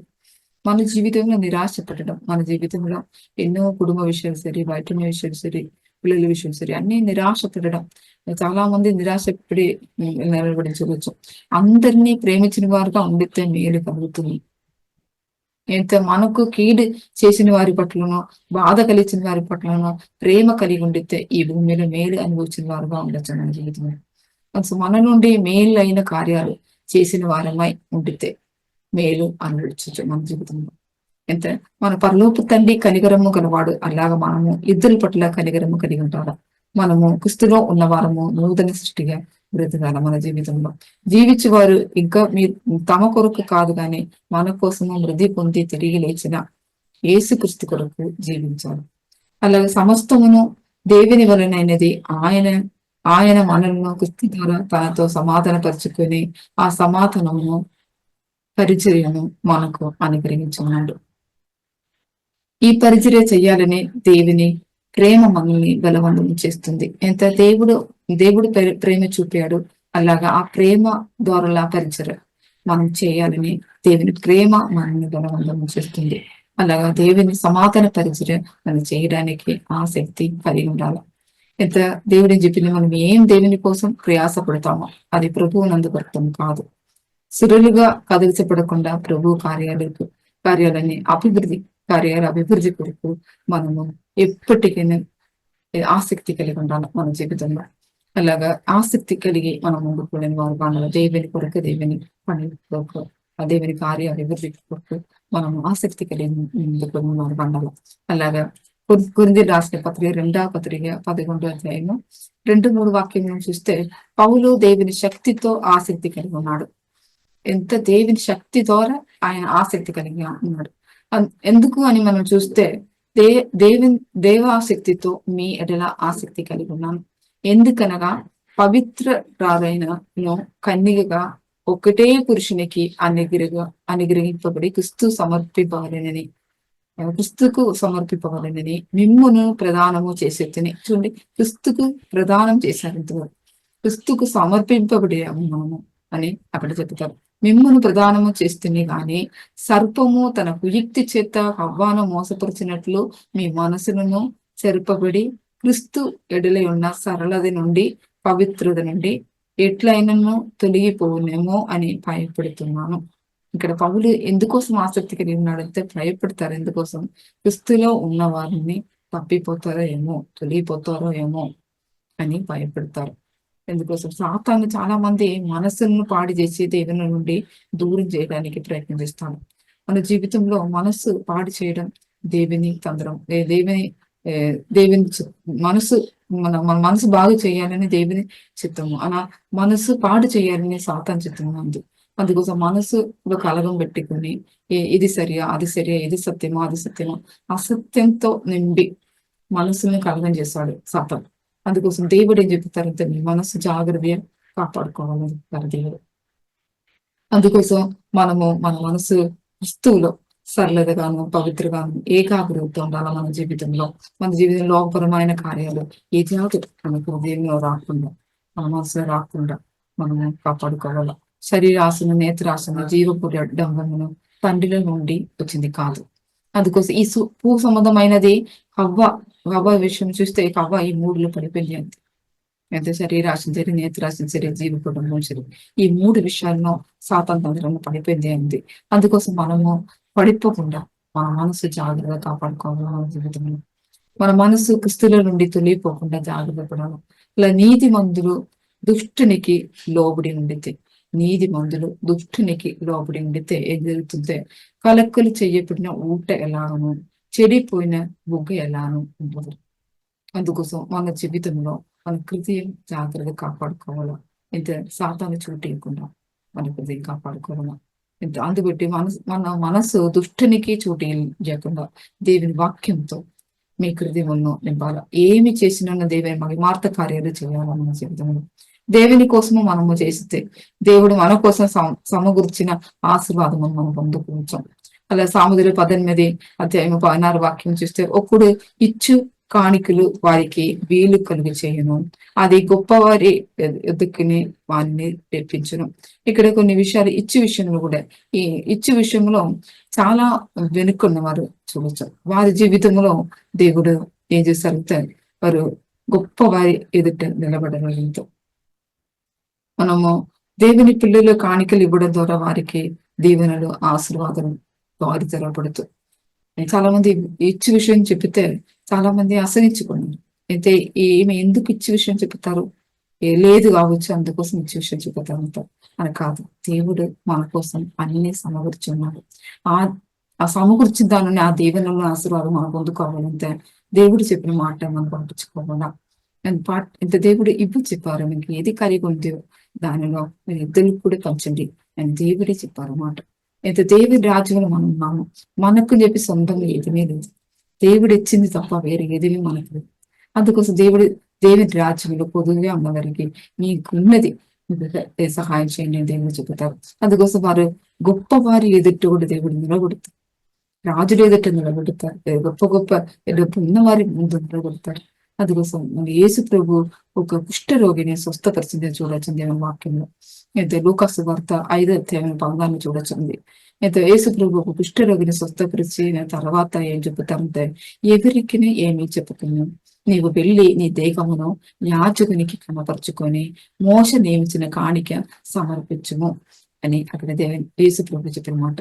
మన జీవితంలో నిరాశపడడం, మన జీవితంలో ఎన్నో కుటుంబ విషయాలు సరే, బయట విషయాలు సరే, పిల్లల విషయం సరే, అన్ని నిరాశపడడం. చాలా మంది నిరాశపడి నిలబడించవచ్చు. అందరినీ ప్రేమించిన వారుగా ఉండితే మేలు కలుగుతుంది. ఎంత మనకు కీడు చేసిన వారి పట్లనో, బాధ కలిగించిన వారి పట్లనో ప్రేమ కలిగి ఉండితే ఈ భూమిలో మేలు అనుభవించిన వారుగా ఉండొచ్చు మన జీవితంలో. మన నుండి మేలు అయిన కార్యాలు చేసిన వారమై ఉండితే మేలు అనుభవించవచ్చు మన జీవితంలో. ఎంత మన పరలోపు తండ్రి కనికరము గలవాడు, అలాగా మనము ఇద్దరి పట్ల కనికరము కలిగి ఉంటారా. మనము క్రీస్తులో ఉన్నవారము నూతన సృష్టిగా బ్రతకాల. మన జీవితంలో జీవించేవారు ఇంకా తమ కొరకు కాదు కానీ మన కోసము మృతి పొంది తిరిగి లేచిన యేసుక్రీస్తు కొరకు జీవించాలి. అలాగే సమస్తమును దేవుని వలనైనది. ఆయన మనలను క్రీస్తు ద్వారా తనతో సమాధానపరుచుకొని ఆ సమాధానమును పరిచర్యను మనకు అనుగ్రహించున్నాడు. ఈ పరిచర్య చెయ్యాలని దేవుని ప్రేమ మనల్ని బలవంతం చేస్తుంది. ఎంత దేవుడు ప్రేమ చూపాడు, అలాగా ఆ ప్రేమ ద్వారా పరిచర్య మనం చేయాలని దేవుని ప్రేమ మనల్ని బలవంతం చేస్తుంది. అలాగా దేవుని సమాధాన పరిచర్య మనం చేయడానికి ఆసక్తి కలిగి ఉండాలి. ఎంత దేవుడిని చెప్పింది, మనం ఏం దేవుని కోసం ప్రయాసపడతామో అది ప్రభువు నందుపడతాం కాదు. సురులుగా కదిలించబడకుండా ప్రభు కార్యాలని అభివృద్ధి కొరకు మనము ఎప్పటికైనా ఆసక్తి కలిగి ఉండాలి మన జీవితంలో. అలాగా ఆసక్తి కలిగి మనం ముందుకు వెళ్ళిన వారు ఉండాలి. దేవుని కొరకు, దేవుని పని కొరకు, దేవుని కార్య అభివృద్ధి కొరకు మనము ఆసక్తి కలిగి ముందుకు వెళ్ళిన వారు ఉండాలి. అలాగా కొరింథీయులకు రాసిన పత్రిక 2వ పత్రిక 11వ అధ్యాయము 2-3 వాక్యం చూస్తే, పౌలు దేవుని శక్తితో ఆసక్తి కలిగి ఉన్నాడు. ఎంత దేవుని శక్తి ద్వారా ఆయన ఆసక్తి కలిగి ఉన్నాడు. ఎందుకు అని మనం చూస్తే, దేవాశక్తితో మీ ఎడల ఆసక్తి కలిగి ఉన్నాను. ఎందుకనగా పవిత్రురాలైన కన్యకగా ఒకటే పురుషునికి అనుగ్రహింపబడి క్రీస్తుకు సమర్పింపబడినని మిమ్మును ప్రదానము చేసేదని. చూడండి, క్రీస్తుకు ప్రదానం చేశారు. క్రీస్తుకు సమర్పింపబడి ఉన్నాము అని అక్కడ చెప్తారు. మిమ్మును ప్రదానము చేస్తుంది గాని సర్పము తన కుయుక్తి చేత హవ్వాను మోసపరిచినట్లు మీ మనసులను చెరుపబడి క్రీస్తు ఎడలి ఉన్న సరళత నుండి పవిత్రత నుండి ఎట్లయినను తొలగిపోనేమో అని భయపడుతున్నాను. ఇక్కడ పౌలు ఎందుకోసం ఆసక్తి కలిగి ఉన్నాడంటే భయపడతారు. ఎందుకోసం? క్రీస్తులో ఉన్న వారిని తప్పిపోతారో ఏమో, తొలగిపోతారో ఏమో అని భయపడతారు. ఎందుకోసం? సాతాను చాలా మంది మనస్సును పాడు చేసి దేవుని నుండి దూరం చేయడానికి ప్రయత్నం చేస్తాడు. మన జీవితంలో మనస్సు పాడు చేయడం దేవుని తంత్రం. దేవుని మనసు మన మనసు బాగు చేయాలని దేవుని చిత్తము, అలా మనసు పాడు చేయాలని సాతాను చిత్తము ఉంది. అందుకోసం మనసులో కలగం పెట్టుకుని ఇది సరియా, అది సరియా, ఇది సత్యమా, అది సత్యమా, అసత్యంతో నిండి మనసుని కలగం చేస్తాడు సాతాను. అందుకోసం దేవుడు ఏం చెప్తారంటే మీ మనసు జాగ్రత్తగా కాపాడుకోవాలని చెప్తారు దేవుడు. అందుకోసం మనము మన మనసు వస్తువులో సరళతగాను పవిత్రగాను ఏకాగ్రతతో ఉండాలి. మన జీవితంలో లోకపరమైన కార్యాలు ఏది మన హృదయంలో రాకుండా, మన మనసులో రాకుండా మనము కాపాడుకోవాలి. శరీరాశను, నేత్రాశను, జీవపు డంబమును తండ్రిలో నుండి వచ్చింది కాదు. అందుకోసం ఈ భూ సంబంధమైనది హవ్వ విషయం చూస్తే హవ్వ ఈ మూడులో పడిపోయింది అంతే. అయితే శరీరాశం సరే, నేత్రాశం సరే, జీవపు డంబం సరే, ఈ మూడు విషయాల్లో సాతాను తంత్రంలో పడిపోయింది అంది. అందుకోసం మనము పడిపోకుండా మన మనసు జాగ్రత్తగా కాపాడుకోవాలి. మన జీవితంలో మన మనసు క్రీస్తుల నుండి తొలిపోకుండా జాగ్రత్త పడాలి. ఇలా నీతిమంతులు దుష్టునికి లోబడి ఉండితే, లోబడి ఉండితే ఏం జరుగుతుంటే కలక్కలు చేయబడిన ఊట ఎలాగను, చెడిపోయిన బుగ్గ ఎలాను ఉంటుంది. అందుకోసం మన జీవితంలో మన హృదయం జాగ్రత్తగా కాపాడుకోవాలా. ఇంత సాతాను చోటు మన హృదయం కాపాడుకోవాలా. అందుబట్టి మన మనసు దుష్టునికి చోటు చేయకుండా దేవుని వాక్యంతో మీ హృదయంలో నింపాల. ఏమి చేసినా దేవుని మహిమార్థ కార్యాలు చేయాలా. మన జీవితంలో దేవుని కోసము మనము చేస్తే దేవుడు మన కోసం సమకూర్చిన ఆశీర్వాదం మనం పొందుకుంటాం. అలా సాముద్ర 18:16 వాక్యం చూస్తే ఒకడు ఇచ్చు కాணிకలు వారికి వీలు కలుగు చేయను, అది గొప్పవారి ఎదుకుని వారిని తెప్పించును. ఇక్కడ కొన్ని విషయాలు ఇచ్చు విషయంలో కూడా, ఈ ఇచ్చు విషయంలో చాలా వెనుక్కున్న వారు చూడొచ్చు. వారి జీవితంలో దేవుడు ఏం చేస్తారంటే వారు గొప్పవారి ఎదుట నిలబడగలంతో మనము దేవుని పిల్లలు కాணிకలు ఇవ్వడం ద్వారా వారికి దీవెనలు, ఆశీర్వాదం వారి తెరపడుతూ. చాలా మంది ఇచ్చు విషయం చెప్పితే చాలా మంది అసహించుకున్నారు. అయితే ఈమె ఎందుకు ఇచ్చు విషయం చెప్తారు? లేదు కావచ్చు, అందుకోసం ఇచ్చు విషయం చెప్తారు అంటారు. అని కాదు, దేవుడు మన కోసం అన్ని సమకూర్చున్నాడు. ఆ సమకూర్చిన దానిని, ఆ దీవెనలను, ఆశీర్వాదం మనం పొందుకోవాలంటే దేవుడు చెప్పిన మాట మనం పంపించుకోవాలా. ఇంత దేవుడు ఇవ్వు చెప్పారు, మీకు ఏది కలిగి ఉందో దానిలో మీరు ఇద్దరు కూడా పంచండి అని దేవుడే చెప్పారు మాట. అయితే దేవుడి రాజ్యంలో మనం ఉన్నాము. మనకు చెప్పి సొంతంగా ఏదీ లేదు. దేవుడు ఇచ్చింది తప్ప వేరే ఏదేమీ మనకు లేదు. అందుకోసం దేవుడి రాజ్యంలో పొదువుగా ఉన్నవారికి మీకున్నది సహాయం చేయండి దేవుడు చెబుతారు. అందుకోసం వారు గొప్పవారి ఎదుట కూడా దేవుడు నిలబెడతారు. రాజులు ఎదుట నిలబెడతారు. గొప్ప డబ్బు ఉన్నవారి ముందు నిలబెడతారు. అందుకోసం యేసు ప్రభు ఒక కుష్ఠరోగిని స్వస్థపరిచింది చూడొచ్చు దేవుని వాక్యంలో. అయితే లూకాసు వార్త 5:14 చూడొచ్చింది. అయితే యేసు ప్రభు ఒక కుష్ఠరోగిని స్వస్థపరిచిన తర్వాత ఏం చెబుతామంటే, ఎవరికి ఏమీ చెప్పుకున్నాను, నీవు వెళ్ళి నీ దేహమును యాజకునికి కనపరుచుకొని మోస నియమించిన కాணிక సమర్పించుము అని అక్కడ యేసు ప్రభు చెప్పిన మాట.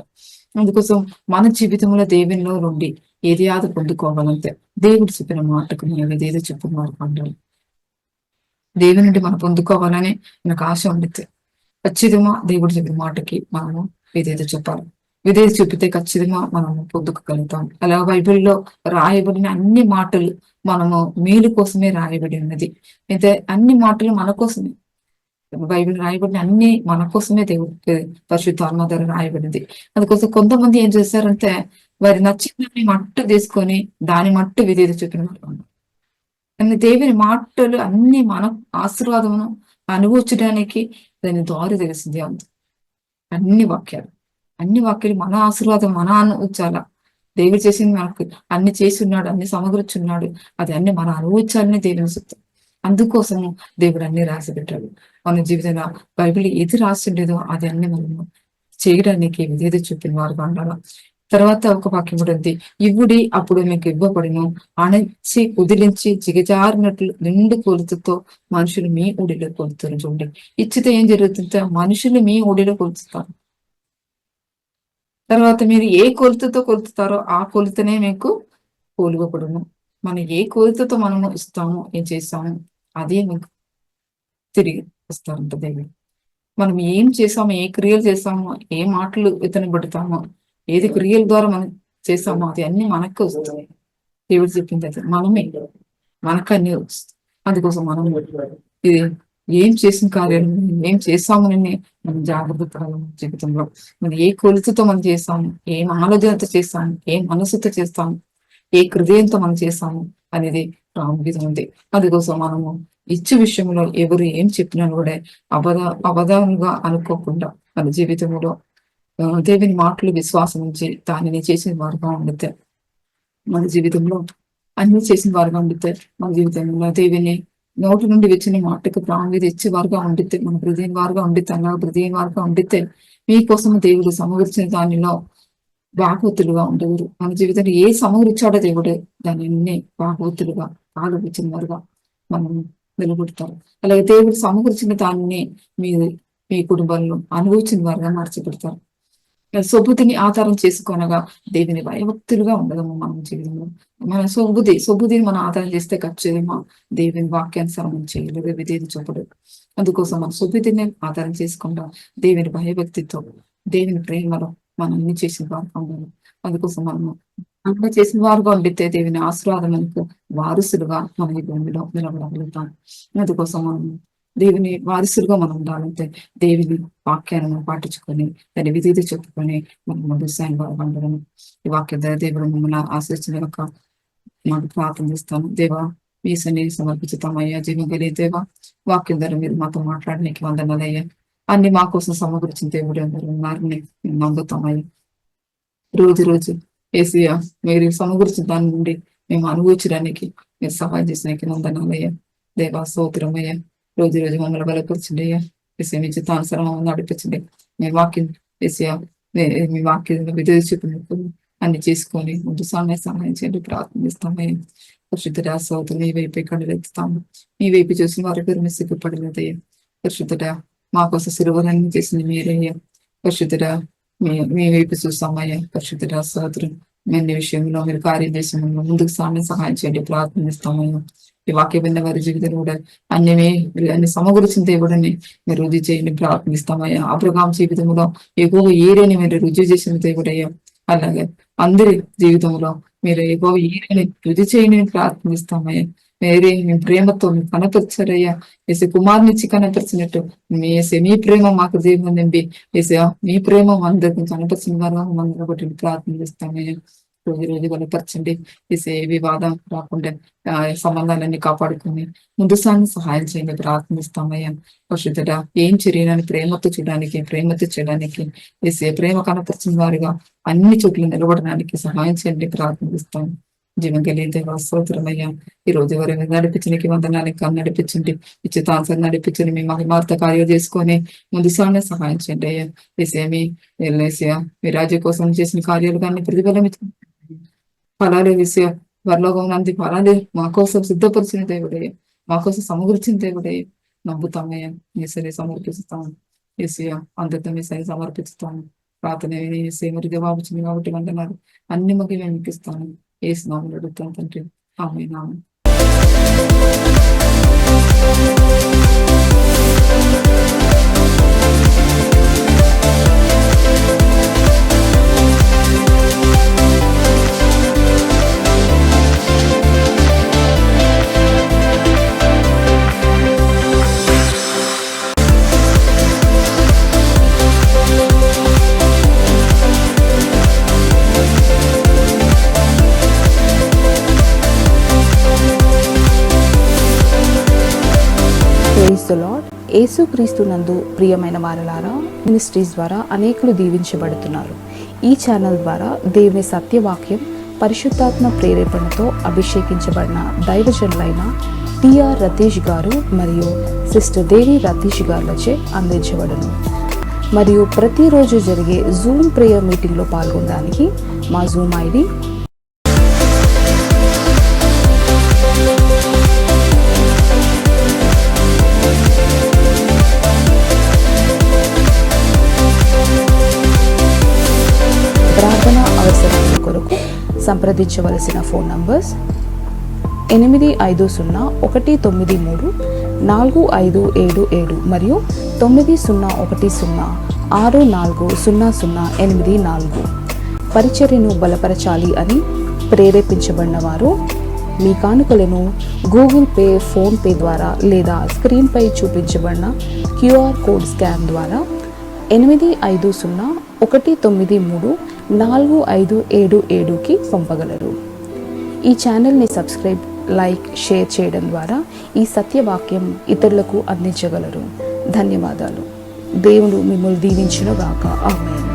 అందుకోసం మన జీవితంలో దేవునిలో నుండి ఏది ఆది పొందుకోవాలంటే దేవుడు చెప్పిన మాటకు నేను ఏదేదో చెప్పిన వారు పండాలి. దేవుని నుండి మనం పొందుకోవాలని మనకు ఆశ ఉండితే ఖచ్చితంగా దేవుడు చెప్పిన మాటకి మనము ఏదేదో చెప్పాలి. ఏదేదో చెప్పితే ఖచ్చితంగా మనము పొందుకోగలుగుతాం. అలా బైబిల్లో రాయబడిన అన్ని మాటలు మనము మేలు కోసమే రాయబడి ఉన్నది. అయితే అన్ని మాటలు మన కోసమే, బైబిల్ రాయబడిన అన్ని మన కోసమే దేవుడి పరిశుద్ధాత్మ ద్వారా రాయబడింది. అందుకోసం కొంతమంది ఏం చేస్తారంటే వారి నచ్చిందని మట్టు తీసుకొని దాని మట్టు విధేయత చూపిన వారు. దేవుని మాటలు అన్ని మన ఆశీర్వాదమును అనుభవించడానికి దాని దారి తెలిసింది అంత. అన్ని వాక్యాలు మన ఆశీర్వాదం మన అనుభవించాలా. దేవుడు చేసింది మనకు అన్ని చేసి ఉన్నాడు, అన్ని సమకూర్చున్నాడు. అది అన్ని మనం అనుభవించాలని దేవుని సొత్తు. అందుకోసము దేవుడు అన్ని రాసి పెట్టాడు. మన జీవితంలో బైబిల్ ఏది రాసి ఉండేదో అది అన్ని మనము చేయడానికి విధేయత చూపిన వారుగా ఉండాలి. తర్వాత ఒక వాక్యం కూడా ఉంది, ఇవ్వుడి అప్పుడు మీకు ఇవ్వబడును, అణచి కుదిలించి జిగజారినట్లు నిండు కొలుతుతో మనుషులు మీ ఊడిలో కొలుతారు. చూడండి, ఇచ్చితే ఏం జరుగుతుందో మనుషులు మీ ఊడిలో కొలుస్తారు. తర్వాత మీరు ఏ కొలుతుతో కొలుతారో ఆ కొలుతనే మీకు పోలువబడును. మనం ఏ కొలుతతో మనము ఇస్తాము, ఏం చేస్తాము, అదే మీకు తిరిగి వస్తారంట దేవుడు. మనం ఏం చేసామో, ఏ క్రియలు చేస్తామో, ఏ మాటలు పెడతామో, ఏది క్రియల ద్వారా మనం చేస్తామో అది అన్ని మనకే వస్తుంది. దేవుడు చెప్పింది అది మనమే, మనకన్నీ వస్తుంది. అందుకోసం మనం ఇది ఏం చేసిన కార్యాలు ఏం చేస్తామని మనం జాగ్రత్త పడాలి. జీవితంలో మనం ఏ కొలుతుతో మనం చేస్తాము, ఏం ఆలోచనతో చేస్తాము, ఏ మనసుతో చేస్తాము, ఏ హృదయంతో మనం చేస్తాము అనేది ప్రాముఖ్యత ఉంది. అందుకోసం మనము ఇచ్చే విషయంలో ఎవరు ఏం చెప్పినా కూడా అబద్ధాలుగా అనుకోకుండా మన జీవితంలో దేవుని మాటలు విశ్వాసం ఉంచి దానిని చేసిన వారుగా ఉండితే, మన జీవితంలో అన్ని చేసిన వారుగా ఉండితే, మన జీవితంలో దేవుని నోటి నుండి వచ్చిన మాటకు ప్రాముఖ్యత ఇచ్చే వారుగా ఉండితే, మన హృదయం వారుగా ఉండితే, అలా హృదయం వారుగా ఉండితే మీకోసం దేవుడు సమకూర్చిన దానిలో భాగవతులుగా ఉండేవారు. మన జీవితంలో ఏ సమకూర్చాడో దేవుడు దానిని భాగవతులుగా ఆలోచించిన వారుగా మనం నిలబెడతారు. అలాగే దేవుడు సమకూర్చిన దానిని మీ కుటుంబంలో అనుభవించిన వారుగా మార్చిపెడతారు. సొబుదిని ఆధారం చేసుకొనగా దేవుని భయభక్తులుగా ఉండదము. మన జీవితంలో మన సొబుదిని మనం ఆధారం చేస్తే ఖచ్చితంగా దేవుని వాక్యానుసారం చేయలేదు, విధేయత చూపలేదు. అందుకోసం మన సొబుదిని ఆధారం చేసుకుండా దేవుని భయభక్తితో, దేవుని ప్రేమలో మనం అన్ని చేసిన వారుగా ఉండాలి. అందుకోసం మనము అట్లా చేసిన వారుగా ఉండితే దేవుని ఆశీర్వాదం మనకు వారసులుగా మన ఈ భూమిలో నిలబడగలుగుతాం. అందుకోసం మనం దేవుని వారసులుగా మనం ఉండాలంటే దేవుని వాక్యాన్ని మనం పాటించుకొని దాని విధేయత చెప్పుకొని మనం ముందు వారుగా ఉండడం. ఈ వాక్య దేవుడు మమ్మల్ని ఆశ్రయించిన యొక్క మాకు ప్రార్థన చేస్తాను. దేవా, మీ సన్నిధిని సమర్పించుతామయ్యా. జీవం కలిగే దేవా, వాక్యం ద్వారా మీరు మాతో మాట్లాడడానికి వందనాలయ్యా. అన్ని మా కోసం సమకూర్చిన దేవుడు అందరూ ఉన్నారని మేము నమ్ముతామయ్యా. రోజు ఏసయ్యా, మీరు సమకూర్చిన దాని నుండి మేము అనుభవించడానికి మీరు సహాయం చేసినానికి వందనాలయ్యా. దేవా, స్తోత్రమయ్యా. రోజు మమ్మల్ని బలపరచండి అయ్యా. ఏసయ్య, మీ చిత్తానుసారం నడిపించండి. మీ వాక్యం ఏసయ్యా, మీ వాక్యం విధేయత చూపినప్పుడు అన్ని చేసుకొని ముందు సహాయం చేయండి, ప్రార్థిస్తామయ్యా. పరిశుద్ధుడా, స్తోత్రం. మీ వైపు కళ్ళెత్తుతాము. మీ వైపు చూసిన వారి పేరు మీ సిగ్గుపడలేదయ్యా. పరిశుద్ధుడా, మా కోసం సిరువలన్నీ చేసింది మీరయ్యా. పరిశుద్ధుడా, మీ వైపు చూస్తామయ్యా. పరిశుద్ధుడా, స్తోత్రం. అన్ని విషయంలో మీరు కార్యం చేసిన ముందుకు సహాయం చేయండి, ప్రార్థనిస్తామయ్యా. ఈ వాక్య విన్న వారి జీవితంలో కూడా అన్ని సమకూర్చిన దేవుడని మీరు రుజువు చేయండి, ప్రార్థనిస్తామయ్యా. అబ్రహాం జీవితంలో ఎక్కువ ఏరియాని మీరు రుజువు చేసిన దేవుడయ్యా. అలాగే అందరి జీవితంలో మీరు ఎక్కువ ఏరియాని రుజువు చేయని ప్రార్థనిస్తామయ్యా. మీ ప్రేమతో మీరు కనపరిచారయ్యా. వేసే కుమారునిచ్చి కనపరిచినట్టు మీ ప్రేమ మాకు జీవం నింపి వేసే మీ ప్రేమ అందరికీ కనపరిచిన వారు అందరూ బట్టి ప్రార్థన చేస్తామయ్యా. రోజు బలపరచండి. వేసే వివాదం రాకుండా సంబంధాలన్నీ కాపాడుకుని ముందు సహాయం చేయండి, ప్రార్థనిస్తామయ్యా. పరిశుద్ధుడా, ఏం చర్యని ప్రేమతో చేయడానికి వేసే ప్రేమ కనపరిచిన వారుగా అన్ని చోట్ల నిలబడడానికి సహాయం చేయండి, ప్రార్థనిస్తాం. జీవం కలిగితే స్తోత్రమయ్యా. ఈ రోజు ఎవరైనా నడిపించడానికి వందనానికి నడిపించండి, ఇచ్చితాన్సర్ నడిపించండి. మీ మహిమార్త కార్యం చేసుకొని ముందు సహాయం చేయండి అయ్యా. వేసేమి మీ రాజ్య కోసం చేసిన కార్యాలు కానీ ప్రతిఫలం ఫలాలే విషయ పరలోకం నంది ఫలాలే మా కోసం సిద్ధపరిచిన దేవుడయ్యా, మా కోసం సమకూర్చిన దేవుడయ్యా. నమ్ముతామయ్యా. మీ సరే సమర్పిస్తాము. ఏసయ్యా, అందరితో మీ సరే సమర్పిస్తాము. ప్రార్థన మరి జవాబు వచ్చింది కాబట్టి వందనాలు. అన్ని మగి మేము ఇస్తాను. ఏసు నామములో అడుగుతాను తండ్రి, ఆమేన్. Praise the lord. యేసుక్రీస్తు నందు ప్రియమైన వారలారా, మినిస్ట్రీస్ ద్వారా అనేకులు దీవించబడుతున్నారు. ఈ ఛానల్ ద్వారా దేవుని సత్యవాక్యం పరిశుద్ధాత్మ ప్రేరేపణతో అభిషేకించబడిన దైవజనులైన టిఆర్ రతీష్ గారు మరియు సిస్టర్ దేవి రతీష్ గారులచే అందించబడును. మరియు ప్రతిరోజు జరిగే జూమ్ ప్రేయర్ మీటింగ్లో పాల్గొనడానికి మా జూమ్ ఐడి ప్రార్థన అవసరాల కొరకు సంప్రదించవలసిన ఫోన్ నంబర్స్ 8501934577 మరియు 9010640084. పరిచర్యను బలపరచాలి అని ప్రేరేపించబడిన వారు మీ కానుకలను గూగుల్ పే, ఫోన్ పే ద్వారా లేదా స్క్రీన్పై చూపించబడిన క్యూఆర్ కోడ్ స్కాన్ ద్వారా 8501934577కి పంపగలరు. ఈ ఛానల్ని సబ్స్క్రైబ్, లైక్, షేర్ చేయడం ద్వారా ఈ సత్యవాక్యం ఇతరులకు అందించగలరు. ధన్యవాదాలు. దేవుడు మిమ్మల్ని దీవించును గాక. ఆమేన్.